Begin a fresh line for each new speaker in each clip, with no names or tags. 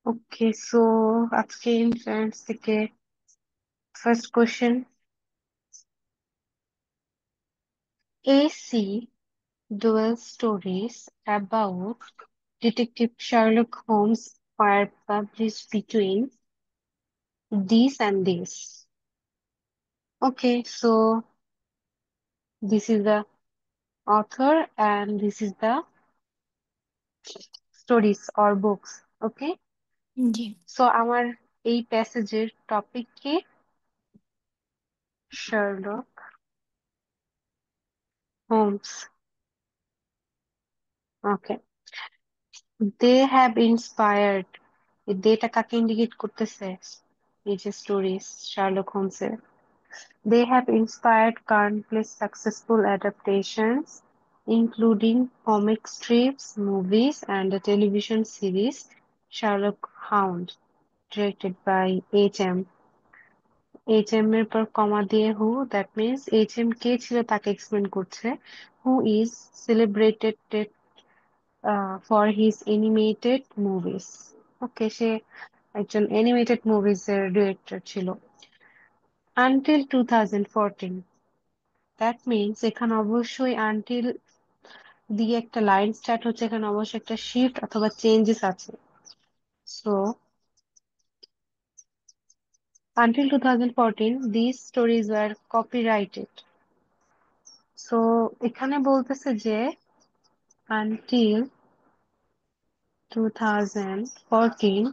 ওকে, so আজকে ইন্ট্রান্স থেকে first question. AC dual stories about Detective Sherlock Holmes were published between this and this. Okay, so this is the author and this is the stories or books. Okay,
জি
so আমার এই প্যাসেজের topic কি? Sherlock Holmes. Okay, they have inspired. দেটা কাকে indicate করতেছে? এই যে স্টোরিজ শার্লক হোমসের, they have inspired countless successful adaptations, including comic strips, movies, and the television series Sherlock Holmes, directed by H.M. H.M. এর পর কমা দিয়ে who, that means H.M. কে ছিল তাকে এক্সপ্লেন করছে, who is celebrated for his animated movies. ওকে, সে একজন animated movies এর director ছিল। Until 2014, that means এখানে অবশ্যই আনটিল দিয়ে একটা লাইন স্টার্ট হচ্ছে, এখানে অবশ্যই একটা শিফট অথবা চেঞ্জেস আছে। So until 2014 these stories were copyrighted. So এখানে বলতেছে যে until 2014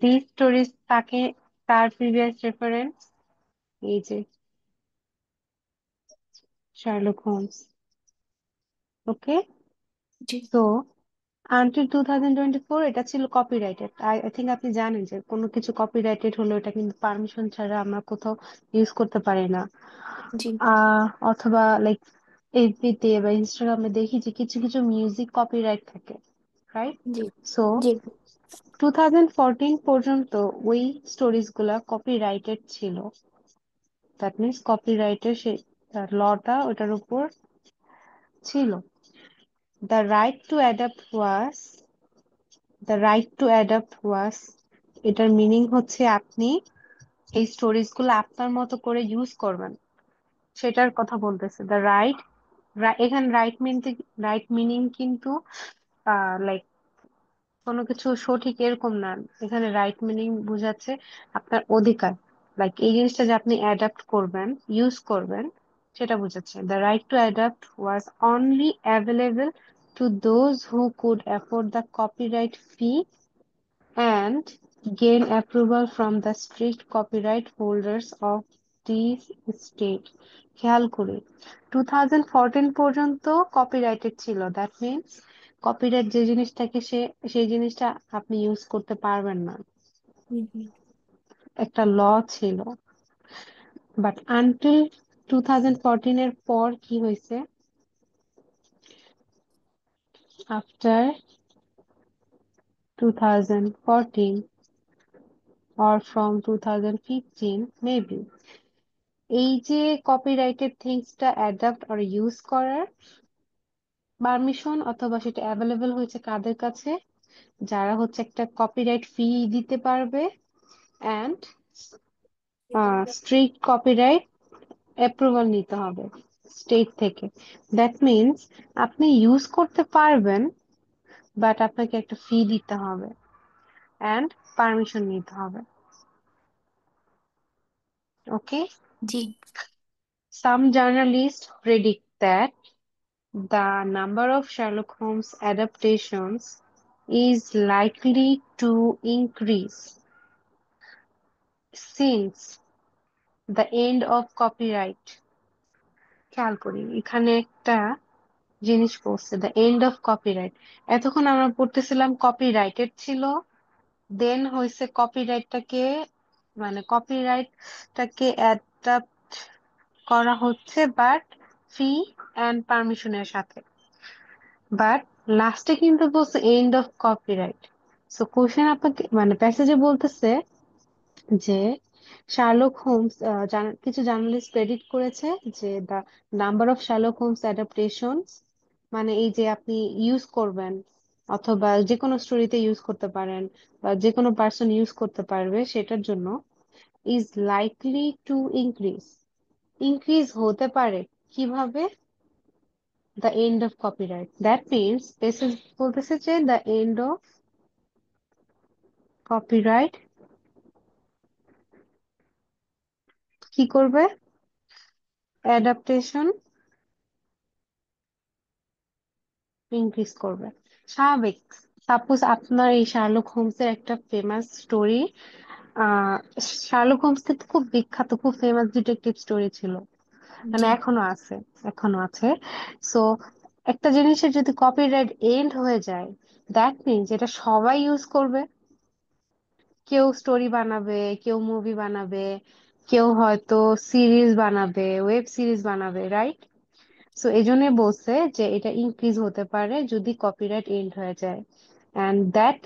these stories তাকে, তার প্রিভিয়াস রেফারেন্স এই যে শার্লক হোমস। ওকে,
জি
সো আনটিল 2024 এটা ছিল কপিরাইটেড। আই থিঙ্ক আপনি জানেন যে কোনো কিছু কপিরাইটেড হলো এটা কিন্তু পারমিশন ছাড়া আমরা কোথাও ইউজ করতে পারি না।
জি
অথবা লাইক এফবিতে বা ইনস্টাগ্রামে দেখি যে কিছু কিছু মিউজিক কপিরাইট থাকে, রাইট?
জি
সো
জি
2014 পর্যন্ত ওই স্টোরিজ গুলা কপিরাইটেড ছিল। দ্যাট মিনস কপিরাইটের সেই লটা ওটার উপর ছিল। The right to adapt was the right to adapt was এটার মিনিং হচ্ছে আপনি এই স্টোরিজ গুলো আপনার মতো করে ইউজ করবেন, সেটার কথা বলতেছে। দ্য রাইট, এখানে রাইট মিনিং কিন্তু লাইক কোনো কিছু সঠিক এরকম না। এখানে রাইট মিনিং বোঝাচ্ছে আপনার অধিকার, লাইক এই জিনিসটা যে আপনি অ্যাডাপ্ট করবেন, ইউজ করবেন, সেটা বোঝাচ্ছে। The right to adapt was only available to those who could afford the copyright fee and gain approval from the strict copyright holders of the state. খেয়াল করি 2014 পর্যন্ত কপিরাইটেড ছিল, দ্যাট মিনস কপিরাইট যে জিনিসটাকে সেই জিনিসটা আপনি ইউজ করতে পারবেন না,
হুম, হুম,
একটা ল ছিল। বাট আনটিল 2014 এর পর কি হয়েছে? আফটার 2014 or from 2015 maybe, এই যে কপিরাইটেড থিংসটা অ্যাডাপ্ট আর ইউজ করার পারমিশন অথবা সেটা অ্যাভেলেবল হয়েছে কাদের কাছে? যারা হচ্ছে একটা কপিরাইট ফি দিতে পারবে অ্যান্ড স্ট্রিক্ট কপিরাইট অ্যাপ্রুভাল নিতে হবে স্টেট থেকে। দ্যাট মিনস আপনি ইউজ করতে পারবেন, বাট আপনাকে একটা ফি দিতে হবে অ্যান্ড পারমিশন নিতে হবে। ওকে,
জি
some journalists predict that the number of Sherlock Holmes adaptations is likely to increase since the end of copyright. খেয়াল করি এখানে একটা জিনিস পড়ছে, দ্য এন্ড অফ কপিরাইট। এতক্ষণ আমরা পড়তেছিলাম কপিরাইটেড ছিল, দেন হয়েছে কপিরাইটটাকে, মানে কপিরাইটটাকে অ্যাডাপ্ট করা হচ্ছে বাট ফি অ্যান্ড পারমিশনের সাথে। বাট লাস্টে কিন্তু বলছে end of copyright. So question আপনাকে মানে প্যাসেজে বলতেছে যে শার্লক হোমস, কিছু জার্নালিস্ট প্রেডিক্ট করেছে যে the number of Sherlock Holmes adaptations, মানে এই যে আপনি ইউজ করবেন অথবা যে কোনো স্টোরিতে ইউজ করতে পারেন, বা যে কোনো পার্সন ইউজ করতে পারবে, সেটার জন্য is likely to increase. Increase হতে পারে কিভাবে? The end of copyright. That means বলতেছে যে দ্য এন্ড অফ কপিরাইট কি করবে? অ্যাডাপ্টেশন ইনক্রিজ করবে। স্বাভাবিক। সাপোজ আপনার এই শার্লক হোমসের একটা ফেমাস স্টোরি, আহ শার্লক হোমস কিন্তু খুব বিখ্যাত, খুব ফেমাস ডিটেকটিভ স্টোরি ছিল, মানে
জি।
এখনো আছে। সো একটা জিনিসের যদি কপিরাইট এন্ড হয়ে যায়, দ্যাট মিনস এটা সবাই ইউজ করবে। কেউ স্টোরি বানাবে, কেউ মুভি বানাবে, কেউ হয়তো সিরিজ বানাবে, ওয়েব সিরিজ বানাবে, রাইট? সো এই জন্য বলছে যে এটা ইনক্রিজ হতে পারে যদি কপিরাইট এন্ড হয়ে যায়। এন্ড দ্যাট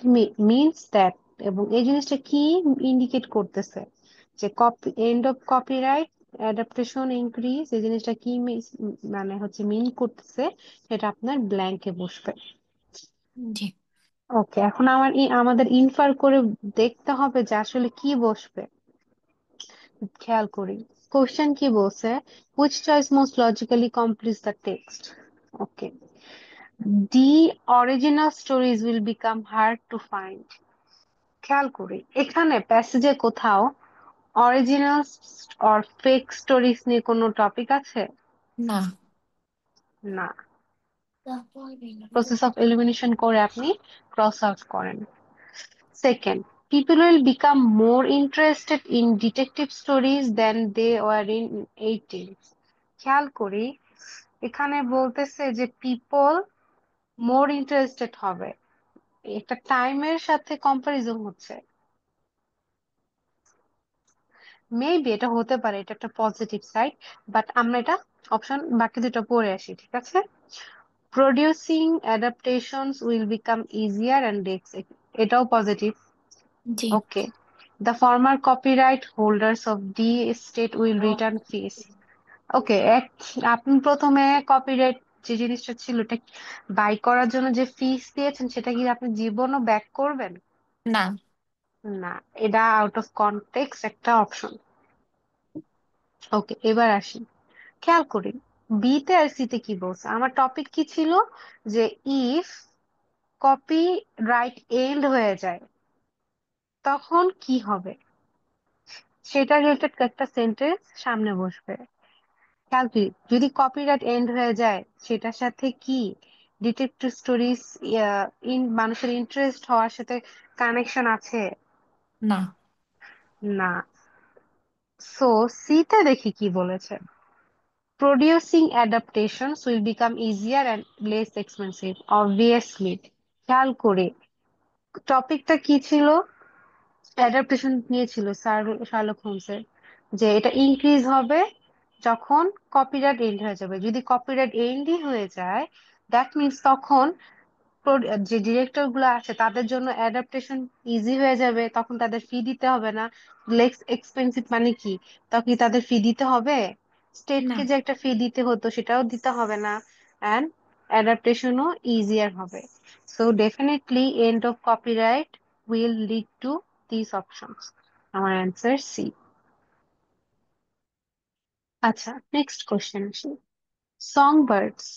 মিনস দ্যাট, এবং এই জিনিসটা কি ইন্ডিকেট করতেছে? যে copy and of copyright adaptation increase, এই জিনিসটা কি মানে হচ্ছে মিন করতেছে, সেটা আপনার ব্ল্যাঙ্কে বসবে।
জি।
ওকে, এখন আমাদের ইনফার করে দেখতে হবে যে আসলে কি বসবে। খেয়াল করি কোশ্চেন কি বলছে, which choice most logically completes the text? Okay, the original stories will become hard to find. খেয়াল করি এখানে প্যাসেজে কোথাও অরিজিনাল অর ফেক স্টোরিজ নিয়ে কোনো টপিক আছে?
না।
না। প্রসেস অফ এলিমিনেশন করে আপনি ক্রস আউট করেন। Second, people will become more interested in detective stories than they were in 80s. খেয়াল করি এখানে বলতেছে যে পিপল মোর ইন্টারেস্টেড হবে, একটা টাইমের সাথে কম্পারিজন হচ্ছে। মেবি এটা হতে পারে, এটা একটা পজিটিভ সাইড, বাট আমরা এটা অপশন বাকি দুটো পড়ে আসি, ঠিক আছে? Producing adaptations will become easier and এটাও পজিটিভ।
জি।
Okay, the former copyright holders of the state will return fees. Okay, আপনি প্রথমে কপিরাইট যে জিনিসটা ছিল এটা বাই করার জন্য যে ফিস দিয়েছেন, সেটা কি আপনি জীবনও ব্যাক করবেন?
না।
না, এটা আউট অফ কনটেক্সট একটা অপশন। ওকে, এবার আসি, খেয়াল করি বি তে আর সি তে কি বলছে। আমার টপিক কি ছিল? যে ইফ কপি রাইট এন্ড হয়ে যায় তখন কি হবে, সেটা রিলেটেড একটা সেন্টেন্স সামনে বসবে। খেয়াল করি যদি কপিরাইট এন্ড হয়ে যায় সেটার সাথে কি ডিটেকটিভ স্টোরিজ মানুষের ইন্টারেস্ট হওয়ার সাথে কানেকশন আছে?
না।
না। সো সি তে দেখি কি বলেছে, producing adaptations will become easier and less expensive, obviously। খেয়াল করে টপিকটা কি ছিল? অ্যাডাপ্টেশন নিয়েছিল শার্লক হোমসের, যে এটা ইনক্রিজ হবে যখন কপিরাইট এন্ড হয়ে যাবে। যদি কপিরাইট এন্ডই হয়ে যায়, দ্যাট মিনস তখন যে ডিরেক্টর গুলো আছে তাদের জন্য অ্যাডাপ্টেশন ইজি হয়ে যাবে, তখন তাদের ফি দিতে হবে না। লেস এক্সপেন্সিভ মানে কি? তখন কি তাদের ফি দিতে হবে?
না।
স্টেটকে যে একটা ফি দিতে হতো সেটাও দিতে হবে না, অ্যান্ড অ্যাডাপ্টেশনও ইজিয়ার হবে। So definitely and of copyright will lead to this options. আমার অ্যান্সার সি। আচ্ছা, নেক্সট কোশ্চেন আসি। Song birds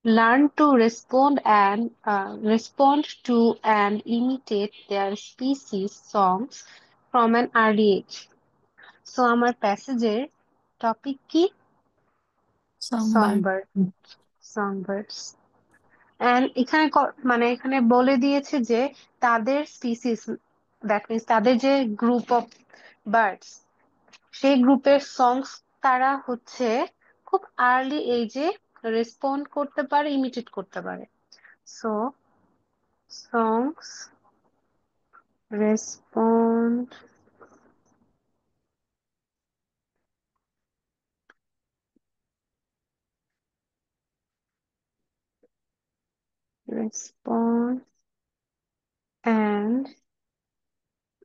learn to respond to and imitate their species songs from an early age. So আমার প্যাসেজের topic কি?
সোমবার।
songbird, songbirds। And এখানে মানে এখানে বলে দিয়েছে যে তাদের স্পিসিস, দ্যাট মিনস তাদের যে গ্রুপ অফ বার্ডস, সেই গ্রুপের সংস তারা হচ্ছে খুব আর্লি এজে রেসপন্ড করতে পারে, ইমিটেট করতে পারে। So songs respond respond and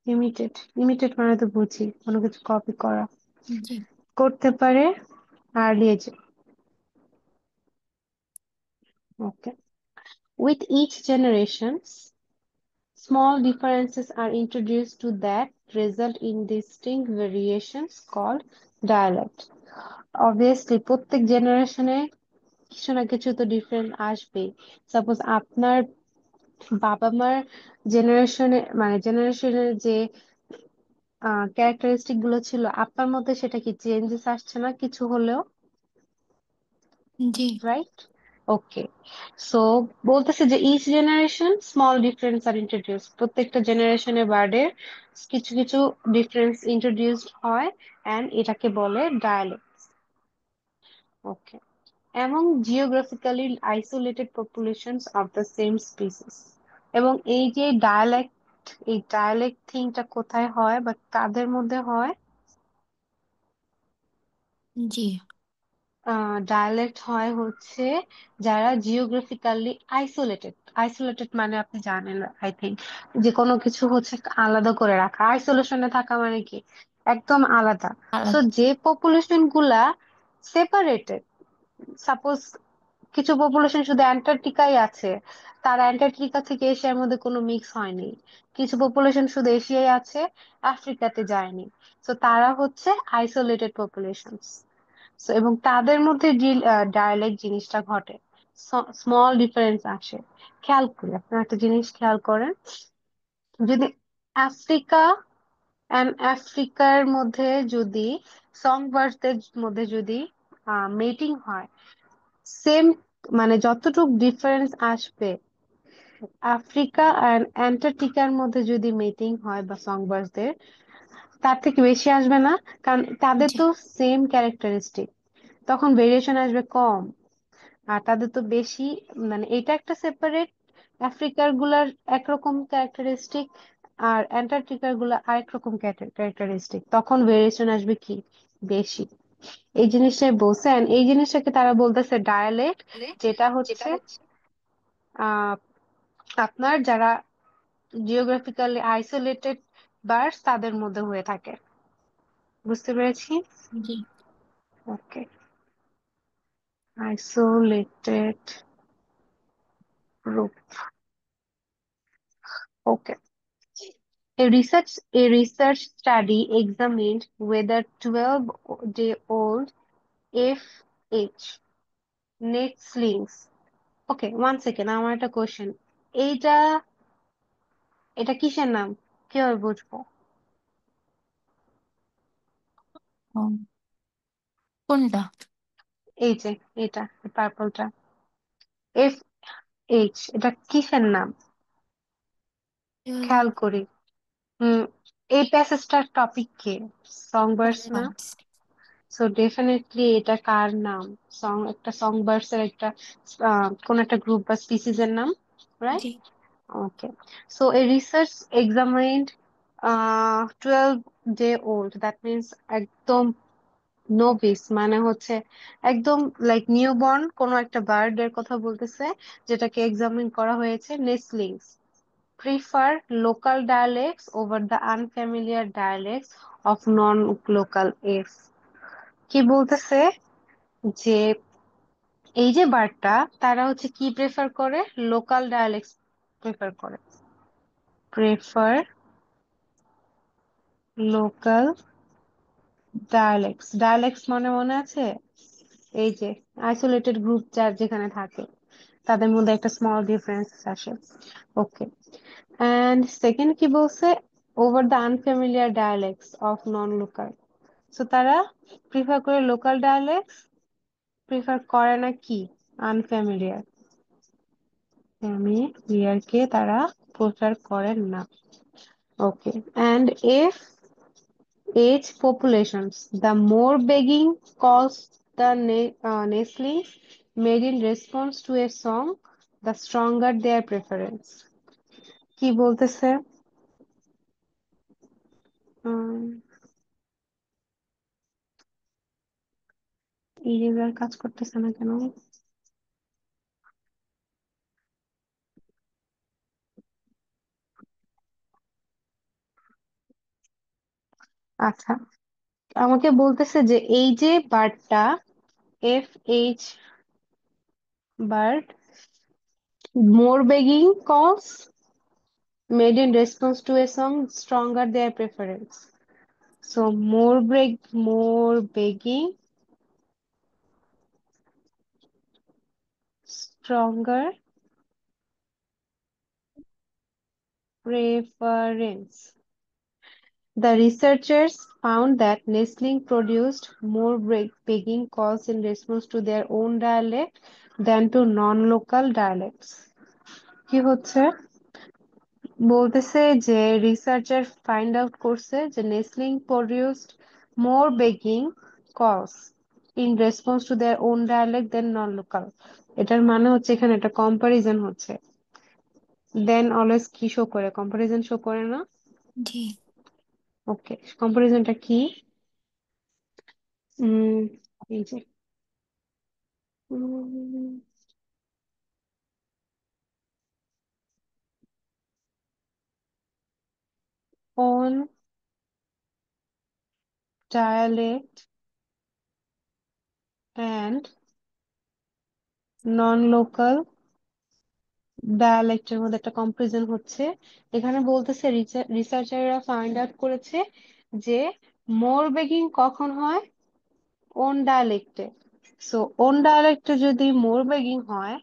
imitate মানে তো বুঝি কোনো কিছু কপি করা,
জি।
করতে পারে আর্লি এজে। ওকে, With each generation, small differences are introduced to that result in distinct variations called dialect. Obviously, প্রত্যেক জেনারেশনে কিছু না কিছু তো ডিফারেন্ট আসবেই। সাপোজ আপনার বাবা মার জেনারেশনে মানে জেনারেশনের যে ক্যারেক্টারিস্টিক গুলো ছিল আপনার মধ্যে, সেটা কি চেঞ্জেস আসছে না কিছু হলেও?
জি।
রাইট, ওকে। সো বলতেছে যে ইচ জেনারেশন স্মল ডিফারেন্স আর ইন্ট্রোডিউস, প্রত্যেকটা জেনারেশনে বার্ডের কিছু কিছু ডিফারেন্স ইন্ট্রোডিউসড হয়, এন্ড এটাকে বলে ডায়ালেক্ট। ওকে। এবং geographically isolated populations of the same species. এবং এই যে ডায়ালেক্ট, এই ডায়ালেক্ট থিংটা কোথায় হয় বা কাদের মধ্যে হয়?
জি।
ডায়ালেক্ট হয় হচ্ছে যারা জিওগ্রাফিক্যালি আইসোলেটেড। আইসোলেটেড মানে আপনি জানেন আই থিংক, যে কোনো কিছু হচ্ছে আলাদা করে রাখা। আইসোলেশনে থাকা মানে কি একদম আলাদা। সো
আলাদা।
যে পপুলেশন গুলা সেপারেটেড, সাপোজ কিছু পপুলেশন শুধু অ্যান্টার্কটিকাই আছে, তারা অ্যান্টার্কটিকা থেকে এশিয়ার মধ্যে কোনো মিক্স হয়নি। কিছু পপুলেশন শুধু এশিয়ায় আছে, আফ্রিকাতে যায়নি। তো তারা হচ্ছে আইসোলেটেড পপুলেশন। এবং তাদের মধ্যে যে ডায়ালেক্ট জিনিসটা ঘটে, স্মল ডিফারেন্স আসে। খেয়াল করি, আপনার একটা জিনিস খেয়াল করেন, যদি আফ্রিকা অ্যান্ড আফ্রিকার মধ্যে যদি সং বার্ডসদের মধ্যে যদি মেটিং হয়, সেম মানে যতটুকু ডিফারেন্স আসবে, আফ্রিকা অ্যান্ড অ্যান্টার্কটিকার মধ্যে যদি মিটিং হয় বা সংবার্সদের, তার থেকে বেশি আসবে না? কারণ তাদের
জি।
তো সেম ক্যারেক্টারিস্টিক, তখন ভেরিয়েশন আসবে কম। আর তাদের তো বেশি, মানে এটা একটা সেপারেট, আফ্রিকার গুলার একরকম ক্যারেক্টারিস্টিক আর অ্যান্টার্কটিকার গুলা আরেক রকম ক্যারেক্টারিস্টিক, তখন ভেরিয়েশন আসবে কি বেশি। এই জিনিসটাই বলছেন, এই জিনিসটাকে তারা বলতেছে ডায়ালেক্ট, যেটা হচ্ছে আহ আপনার যারা জিওগ্রাফিক্যালি আইসোলেটেড বার্ডস তাদের মধ্যে হয়ে থাকে। বুঝতে পেরেছি?
জি।
Okay, isolated group. Okay. A research study examined whether 12-day-old FH nestlings. Okay, one second, আমার একটা কোশ্চেন। এইটা এটা কিসের নাম, কিভাবে বুঝবো?
ও, কোনটা?
এই যে এটা, পার্পলটা, FH, এটা কিসের নাম? খেয়াল করি। হুম, এই প্যাসেজটার টপিক কে? সংবার্স না?
বার্ডস।
সো ডেফিনেটলি এটা কার নাম? একটা সংবার্স এর একটা কোন একটা গ্রুপ বা স্পিসিস এর নাম, right?
G.
Okay. So a research examined 12-day-old, that means একদম নোভিস, মানে হচ্ছে একদম লাইক নিউবর্ন কোন একটা বার্ড এর কথা বলতেছে, যেটাকে এক্সামিন করা হয়েছে। নেসলিংস prefer local dialects over the unfamiliar dialects of non-local F। কি বলতেছে যে এই যে বার্ডটা, তারা হচ্ছে কি প্রেফার করে? লোকাল ডায়ালেক্টস প্রেফার করে। Prefer local ডায়ালেক্টস। ডায়ালেক্টস মানে মনে আছে? এই যে আইসোলেটেড গ্রুপ যার যেখানে থাকে, তাদের মধ্যে একটা স্মল ডিফারেন্স আসে। ওকে। এন্ড সেকেন্ড কি বলছে? Over the unfamiliar ডায়ালেক্টস of non local. So তারা প্রিফার করে লোকাল ডায়ালেক্টস, প্রিফার করে না কি আনফ্যামিলিয়ার। ফ্যামিলিয়ার কে তারা প্রিফার করেন না। Okay. And if age populations, the more begging calls the nestlings made in response to a song, the stronger their preference। কি বলতেছে? ইরেজার কাজ করতেছে না কেন? আচ্ছা, আমাকে বলতেছে যে এই যে বার্ডটা, FH bird, More begging calls made in response to a song stronger their preference. So more begging, stronger preference. The researchers found that Nestling produced more begging calls in response to their own dialect than to non-local dialects. কি হচ্ছে? বলতেছে যে researcher find out করছে যে nestling produced more begging calls in response to their own dialect than non local. এটার মানে হচ্ছে এখানে একটা কম্পারিজন হচ্ছে। দেন অলওয়েজ কি শো করে? কম্পারিজন শো করে না?
জি।
ওকে, কম্পারিজনটা কি? উম এই যে own dialect and non-local ডায়ালেক্টের মধ্যে একটা কম্পারিজন হচ্ছে। এখানে বলতেছে রিসার্চাররা ফাইন্ড আউট করেছে যে মোর বেগিং কখন হয়? ওন ডায়ালেক্টে। সো ওন ডায়ালেক্টে যদি মোর বেগিং হয়,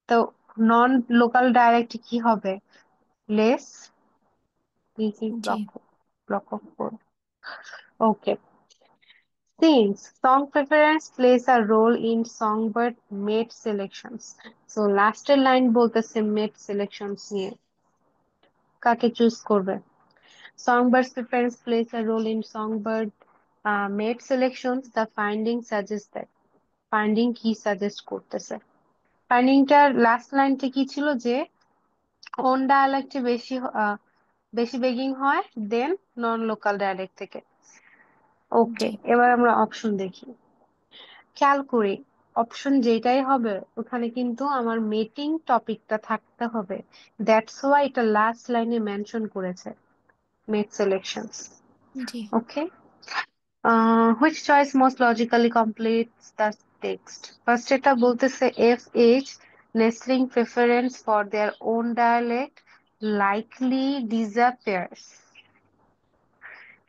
তো নন লোকাল ডায়ালেক্টে কি হবে? Less easy
G.
Block of code. Okay, since song preference plays a role in songbird mate selections. So লাস্টের লাইন বলতেছে mate selections নিয়ে কাকে চুজ করবে। Songbirds preference plays a role in songbird mate selections. The finding suggests that finding কি suggest করতেছে? ফাইন্ডিংটার last লাইনটা কি ছিল যে কোন ডায়ালেক্টে বেশি বেগিং হয় দেন নন লোকাল ডায়ালেক্ট থেকে। ওকে,
জি।
এবার আমরা অপশন দেখি। খেয়াল করি, অপশন যেটাই হবে ওখানে কিন্তু আমার মেটিং টপিকটা থাকতে হবে। দ্যাটস ওয়াই এটা লাস্ট লাইনে মেনশন করেছে, মেট সিলেকশনস।
জি।
Okay, which choice most logically completes the text? First এটা বলতেছে F H nestling preference for their own dialect likely disappears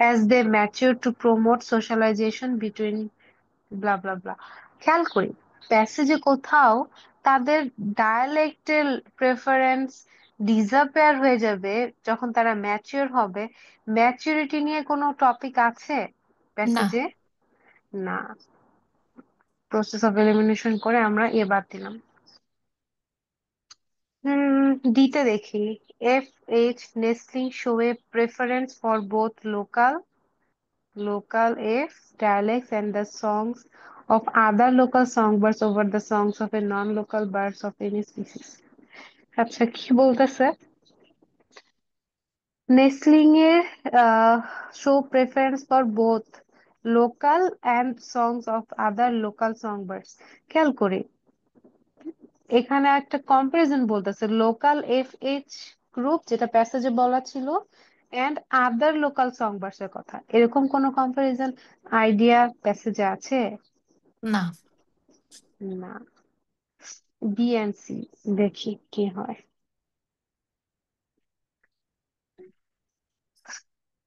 as they mature to promote socialization between blah blah blah. খেয়াল করি প্যাসেজে কোথাও তাদের ডায়ালেক্টাল preference ডিসাপেয়ার হয়ে যাবে যখন তারা ম্যাচিওর হবে। ম্যাচুরিটি নিয়ে কোনো টপিক আছে
না।
প্যাসেজে? না। প্রসেস অফ এলিমিনেশন করে আমরা এ বাদ দিলাম। ডিতে দেখি, F H nestling show a preference for both local F dialects and the songs of other local songbirds over the songs of a non-local birds of any species. আচ্ছা, কি বলতেছে? Nestling এর show preference for both local and songs of other local songbirds. খেয়াল করি এখানে একটা comparison বলতেছে local F H group যেটা প্যাসেজে বলা ছিল এন্ড আদার লোকাল সংবার্ডস এর কথা। এরকম কোন কম্পারিজন আইডিয়া প্যাসেজে আছে?
না।
না। বিএনসি দেখি কি হয়।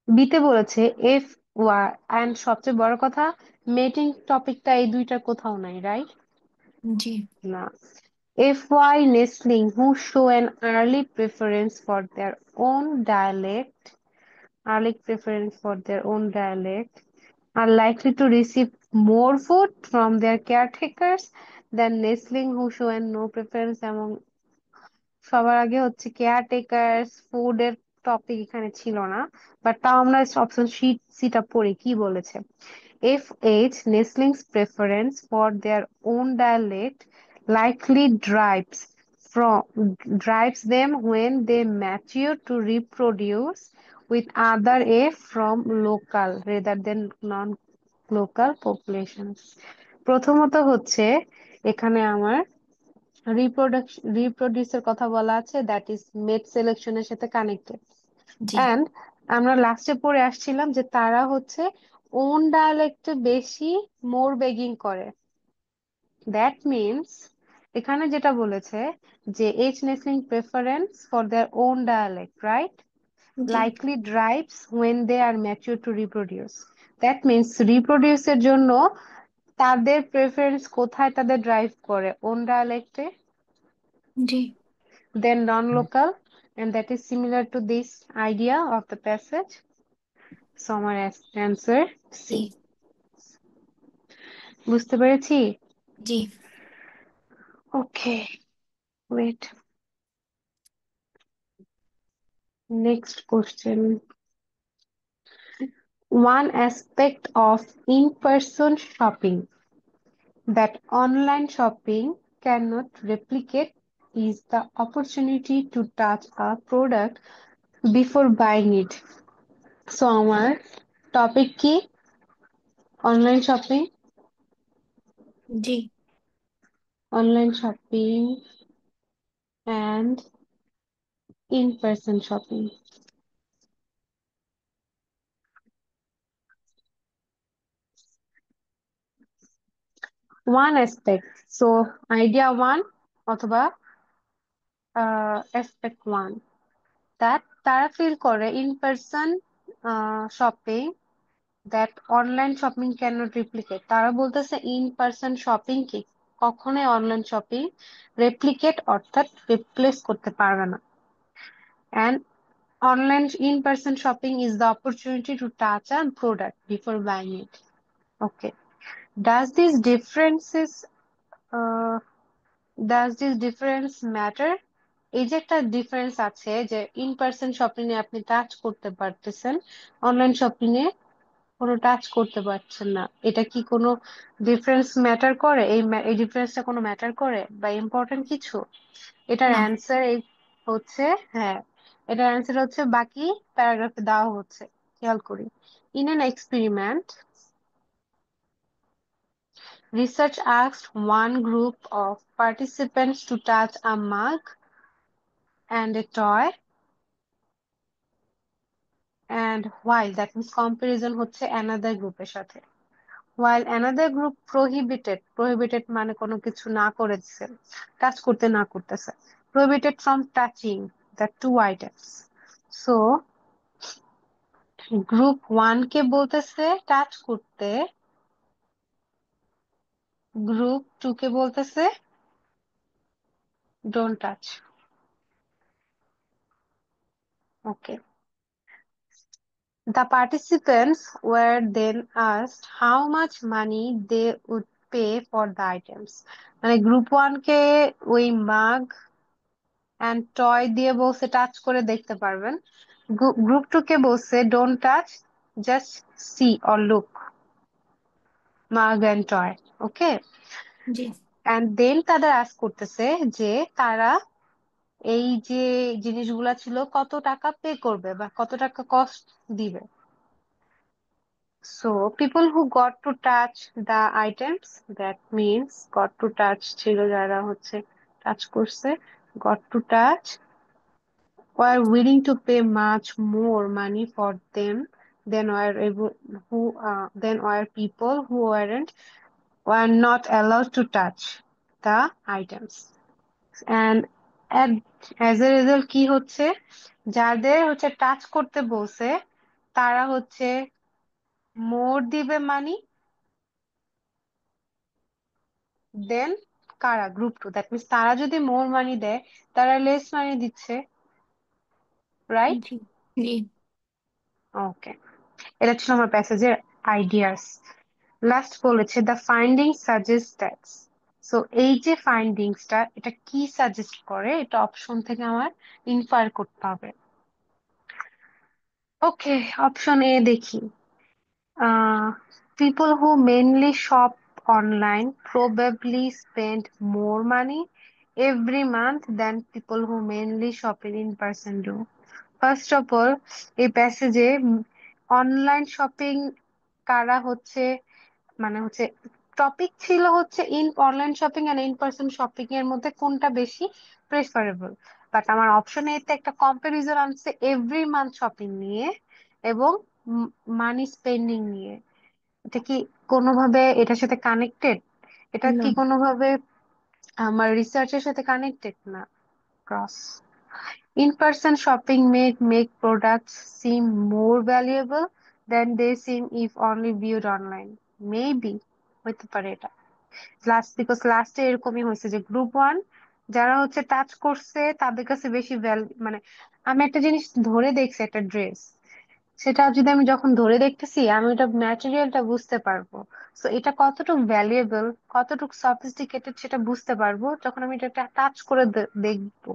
বিতে বলেছে এফ ওয়াই এন্ড সবচেয়ে বড় কথা মেটিং টপিকটা এই দুইটার কোথাও নাই, রাইট?
জি।
না। F Y nestling who show an early preference for their own dialect early preference for their own dialect are likely to receive more food from their caretakers than nestling who show and no preference among। সবার আগে হচ্ছে কেয়ারটেকার্স food এর topic এখানে ছিল না, but তাও আমরা option সিটা পড়ি কি বলেছে। F H nestling's preference for their own dialect likely from drives them when they mature to reproduce with other F from local rather than non-local populations। প্রথমত হচ্ছে এখানে আমার রিপ্রোডিউসের কথা বলা আছে, দ্যাট ইজ মেট সিলেকশনের সাথে কানেক্টেড।
জি।
এন্ড আমরা লাস্টে পড়ে আসছিলাম যে তারা হচ্ছে ওন ডায়ালেক্টে বেশি মোর বেগিং করে। দ্যাট মিনস এখানে যেটা বলেছে যে age nestling preference for their own dialect, right,
জি।
likely drives when they are mature to reproduce. That means reproduce এর জন্য তাদের প্রেফারেন্স কোথায় তাদের ড্রাইভ করে, কোন ডায়ালেক্টে,
জি।
then non-local, and that is similar to this idea of the passage. So আমার answer C.
জি।
বুঝতে পেরেছি?
জি।
Okay, wait. Next question. One aspect of in-person shopping that online shopping cannot replicate is the opportunity to touch a product before buying it. So আমার topic কি? Online shopping,
G.
online shopping and in-person shopping. One aspect. So idea one অথবা aspect one, that তারা feel করে in person shopping that online shopping cannot replicate. তারা বলতেছে in person shopping কি কখনোই online shopping replicate অর্থাৎ replace করতে পারবে না, and online in person shopping is the opportunity to touch a product before buying it. Okay, does these differences uh, does this difference matter? এই যে একটা difference আছে যে ইন পার্সন শপিং এ আপনি টাচ করতে পারতেছেন, অনলাইন শপিং এ কোনো touch করতে পারছেন না, এটা কি কোনো ডিফারেন্স ম্যাটার করে? এই ডিফারেন্সটা কোনো ম্যাটার করে বা ইম্পর্টেন্ট কিছু? এটার
না।
অ্যান্সার এই হচ্ছে হ্যাঁ, এটার অ্যান্সার হচ্ছে বাকি প্যারাগ্রাফে দেওয়া হচ্ছে। খেয়াল করি, in an experiment research asked one group of participants to touch a mug and a toy, and while that means comparison হচ্ছে another গ্রুপের সাথে, while another group prohibited মানে কোনো কিছু না করেছে, টাচ করতে না করতেছে, prohibited from touching the two items. So group one কে বলতেছে টাচ করতে, গ্রুপ টু কে বলতেছে don't touch. Okay, the participants were then asked how much money they would pay for the items. মানে গ্রুপ ওয়ান কে ওই মাগ and toy দিয়ে বলছে টাচ করে দেখতে পারবেন, গ্রুপ টু কে বলছে don't touch, just see or look mug and toy. Okay,
জি।
এন্ড দেন তাদের আস্ক করতেছে যে তারা এই যে জিনিসগুলা ছিল কত টাকা পে করবে বা কত টাকা কস্ট দিবে। So people who got to touch the items, that means got to touch ছিল যারা হচ্ছে টাচ করছে, got to touch, were willing to pay much more money for them than were able who than were people who were not allowed to touch the items. And at, as a result কি হচ্ছে, যাদের হচ্ছে touch করতে বলছে তারা হচ্ছে মোর দিবে মানি দেন কারা, গ্রুপ টু, দ্যাট মিনস তারা যদি মোর মানি দেয় তারা লেস মানি দিচ্ছে, রাইট?
জি। জি।
ওকে, এটা ছিল আমার প্যাসেজের আইডিয়াস। লাস্ট বলেছে the finding suggest that, so এই যে ফাইন্ডিংসটা এটা কি সাজেস্ট করে, এটা অপশন থেকে আমার ইনফার করতে হবে। ওকে, অপশন এ দেখি, people who mainly shop online probably spend more money every month than people who mainly shop in person do. First of all, এই প্যাসেজে অনলাইন শপিং কারা হচ্ছে, মানে হচ্ছে টপিক ছিল হচ্ছে in online shopping and in person shopping এর মধ্যে কোনটা বেশি প্রেফারেবল, বাট আমার অপশনে এতে একটা কম্পারিজন আনছে এভরি মান্থ শপিং নিয়ে এবং মানি স্পেন্ডিং নিয়ে। এটা কি কোনোভাবে এটার সাথে কানেক্টেড? এটা কি
না।
কোনোভাবে আমার রিসার্চের সাথে কানেক্টেড? না। Cross. In-person shopping may make products seem more valuable than they seem if only viewed online. Maybe হইতে পারে এটা। লাস্টে এরকমই হয়েছে যে গ্রুপ ওয়ান যারা হচ্ছে টাচ করছে তাদের কাছে বেশি মানে আমি একটা জিনিস ধরে দেখছি, একটা ড্রেস, সেটা যদি আমি যখন ধরে দেখতেছি আমি ওটা ম্যাটেরিয়ালটা বুঝতে পারবো। তো এটা কতটুকু ভ্যালুয়েবল, কতটুকু সফিস্টিকেটেড সেটা বুঝতে পারবো যখন আমি এটা টাচ করে দেখবো।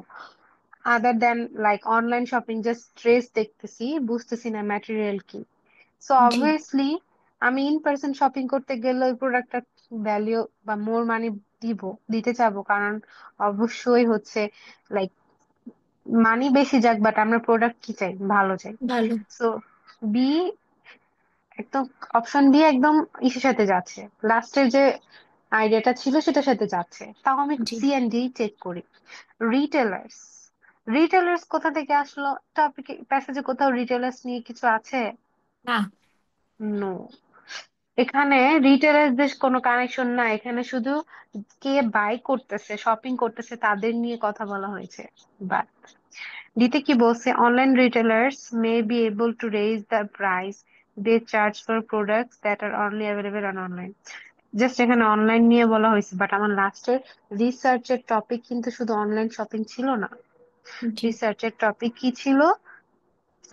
Other then like online shopping, just dress দেখতেছি, বুঝতেছি না ম্যাটেরিয়াল কি। সো
জি।
অবভিয়াসলি আমি ইন পার্সন শপিং করতে গেলে ওই প্রোডাক্টটা ভ্যালিউ বা মোর মানি দিতে চাবো, কারণ অবশ্যই হচ্ছে লাইক মানি বেশি যাক বাট আমরা প্রোডাক্ট কি চাই, ভালো চাই।
ভালো।
সো বি একদম, অপশন বি একদম ইসের সাথে যাচ্ছে, লাস্টের যে আইডিয়াটা ছিল সেটার সাথে যাচ্ছে। তাও আমি
জি।
সি এন্ড ডি চেক করি। রিটেলার্স, রিটেলার্স কোথা থেকে আসলো? টপিকে প্যাসেজে কোথাও রিটেলার্স নিয়ে কিছু আছে?
না।
নো। এখানে রিটেলারদের কোনো কানেকশন না, এখানে শুধু কে বাই করতেছে, শপিং করতেছে তাদের নিয়ে কথা বলা হয়েছে। বাট দিতে কি বলছে, online retailers may be able to raise the price they charge for products that are only available on online. Just এখানে অনলাইন নিয়ে বলা হয়েছে, বাট আমার লাস্টের রিসার্চের টপিক কিন্তু শুধু অনলাইন শপিং ছিল না।
জি।
রিসার্চের টপিক কি ছিল?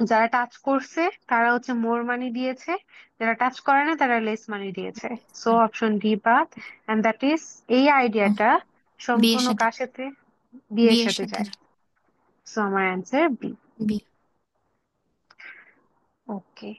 যারা টাচ করছে তারা হচ্ছে মোর মানি দিয়েছে, যারা টাচ করে না তারা লেস মানি দিয়েছে। সো অপশন ডি বাদ। এন্ড দ্যাট ইজ, এই
ও,
আইডিয়াটা
বিয়ের
সম্পূর্ণ
সাথে।
কার সাথে? বিয়ের
বিয়ের
সাথে
সাথে।
যায়। সো আমার অ্যান্সার বি।
বি।
ওকে।